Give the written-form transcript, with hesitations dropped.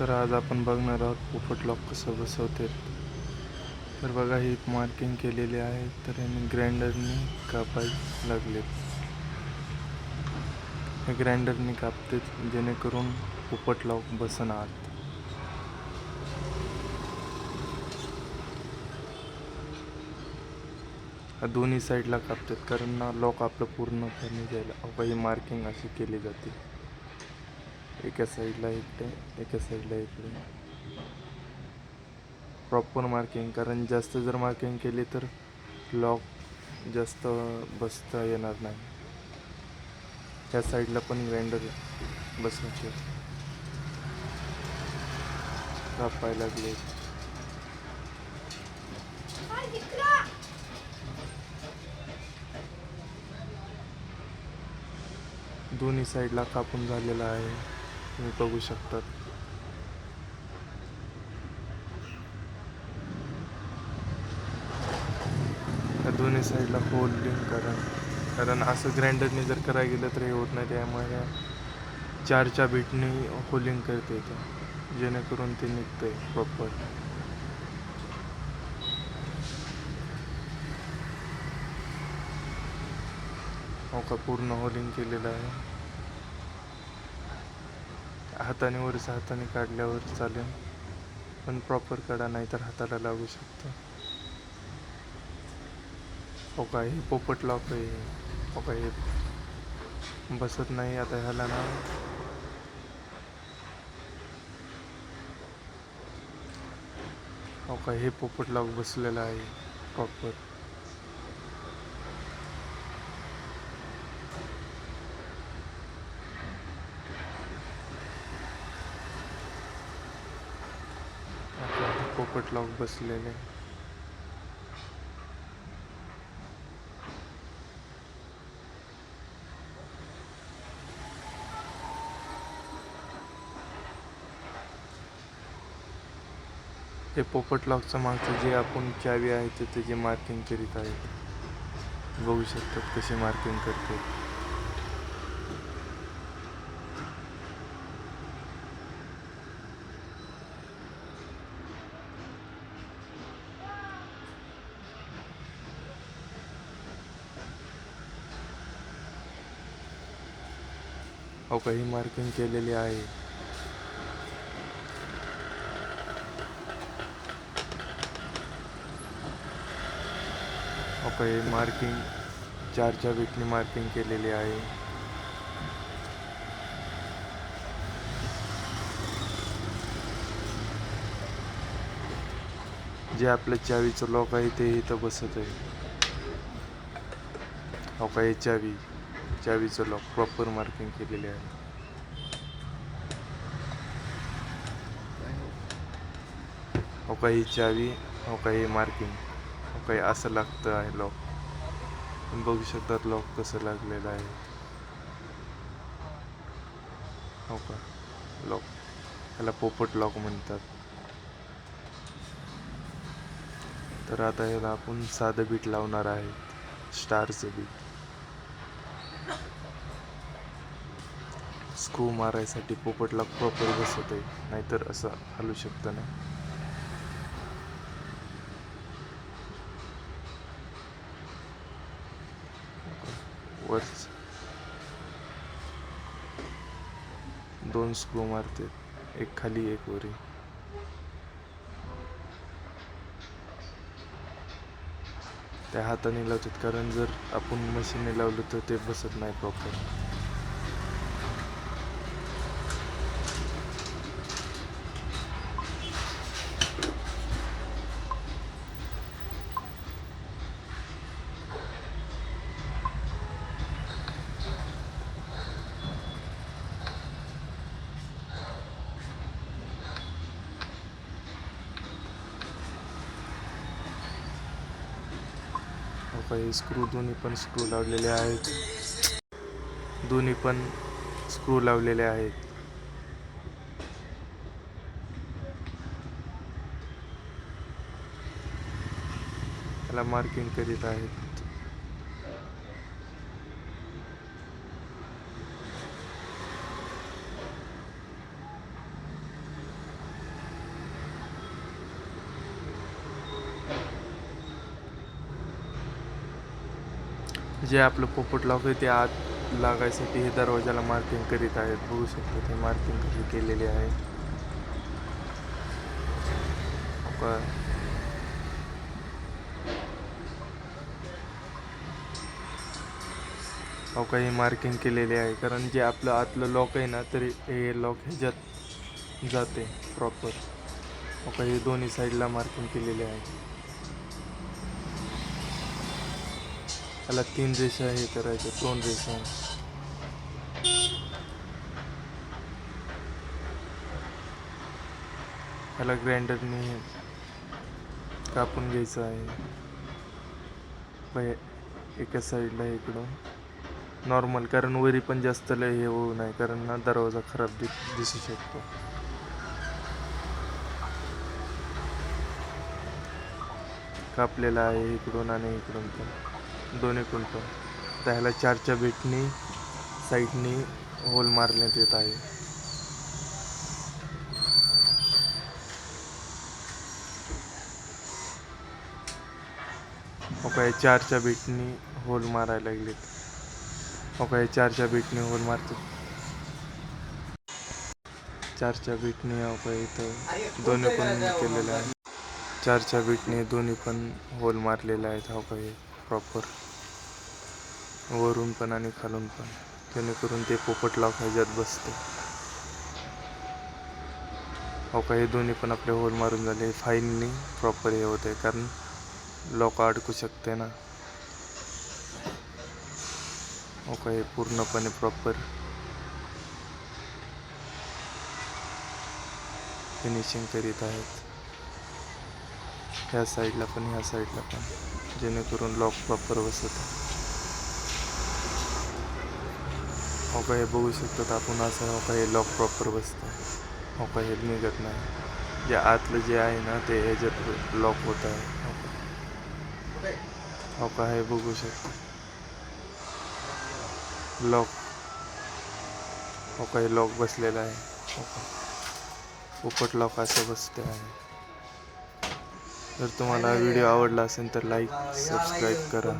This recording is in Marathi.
तर आज आपण बघणार आहोत पोपट लॉक कसं बसवते. तर बघा ही मार्किंग केलेली आहे, तर यांनी ग्राइंडरनी कापायला लागलेत. हे ग्राइंडरनी कापतेत जेणेकरून पोपट लॉक बसणार. दोन्ही साईडला कापतात कारण ना लॉक आपलं पूर्णपणे जायला. काही मार्किंग अशी केली जाते, एका साईडला इकडे, एका साईडला इकडे. प्रॉपर मार्किंग, कारण जास्त जर मार्किंग केली तर लॉक जास्त बसता येणार नाही. त्या साईडला पण ग्राइंडर बसवायचे. कापायला लागले. दोन्ही साईडला कापून झालेला आहे, तुम्ही बघू शकतात. दोन्ही साईडला होल्डिंग कारण असं ग्राइंडरने जर करायला गेलं तर हे होत नाही. त्यामुळे चारच्या बीटने होलिंग करते येतं, जेणेकरून ते निघतंय प्रॉपर. हो का, पूर्ण होलिंग केलेलं आहे. हाताने वरच्या हाताने काढल्यावर चालेल, पण प्रॉपर काढा, नाही तर हाताला लागू शकतं. हो का, हे पोपट लॉक आहे. हो का, हे बसत नाही. आता ह्याला ना हो का, हे पोपट लॉक बसलेलं आहे प्रॉपर. पोपट लॉक बसलेले. हे पोपट लॉकचं मागचं जे आपण चावी आहे ते त्याची मार्किंग करीत आहे. बघू शकतात कशी मार्किंग करते. हो का, ही मार्किंग केलेली आहे. हो का, हे मार्किंग चारच्या बीटनी मार्किंग केलेली आहे. जे आपलं चावीचं लॉक आहे ते इथं बसत आहे. हो का, हे चावीचं लॉक प्रॉपर मार्किंग केलेले आहे. हो का, ही चावी. हो का, हे मार्किंग. हो का, असं लागतं आहे लॉक. तुम्ही बघू शकतात लॉक कसं लागलेलं आहे. हो का, लॉक ह्याला पोपट लॉक म्हणतात. तर आता ह्याला आपण साधं बीट लावणार आहे, स्टारचं बीट. स्क्रू मारायसाठी पोपट लॉक प्रॉपर बसत आहे, नाहीतर असं हलू शकतं ना. वरच 2 स्क्रू मारते, एक खाली एक वरी. त्या हाताने लावतात, कारण जर आपण मशीनने लावलं तर ते बसत नाही प्रॉपर. काही स्क्रू दोन्ही पण स्क्रू लावलेले आहेत. दोन्ही पण स्क्रू लावलेले आहेत. त्याला मार्किंग करीत आहेत. जे आपलं पोपट लॉक आहे ते आत लागायसाठी हे दरवाजाला मार्किंग करीत आहेत. बघू शकतो ते मार्किंग कशी केलेली आहे. काही मार्किंग केलेले आहे, कारण जे आपलं आतलं लॉक आहे ना, तर हे लॉक ह्याच्यात जाते प्रॉपर. काही दोन्ही साईडला मार्किंग केलेले आहे. त्याला 3 रेषा हे करायच्या, 2 रेषा. त्याला ग्राइंडरने कापून घ्यायचं आहे. एका साईडला इकडून नॉर्मल, कारण वरी पण जास्त लय हे होऊ नये, कारण ना दरवाजा खराब दिसू शकतो. कापलेला आहे इकडून आणि इकडून पण, दोन्हीकडून पण. त्याला 4च्या बीटनी साईडनी होल मारण्यात येत आहे. काही 4च्या बीटनी होल मारायला लागलेत. काही 4च्या बीटनी होल मारतात. 4च्या बीटनी काही इथं दोन्ही पण केलेलं आहे. 4च्या बीटने दोन्ही पण होल मारलेले आहेत. काही प्रॉपर वरून पण आणि खालून पण, जेणेकरून ते पोपट लॉक ह्याच्यात बसते. काही दोन्ही पण आपले होल मारून झाले. फाईनली प्रॉपर हे होते, कारण लॉक अडकू शकते ना. काही पूर्णपणे प्रॉपर फिनिशिंग करीत आहेत. ह्या साईडला पण ह्या साईडला पण, जेणेकरून लॉक प्रॉपर बसत. काही बघू शकतात आपण असं. काही लॉक प्रॉपर बसतं. काही निघत नाही. जे आतलं जे आहे ना, ते ह्याच्यात लॉक होत आहे. काही बघू शकतो लॉक. काही लॉक बसलेला आहे. पोपट लॉक असं बसते आहे. जर तुम्हाला व्हिडिओ आवडला असेल तर लाईक, सबस्क्राईब करा.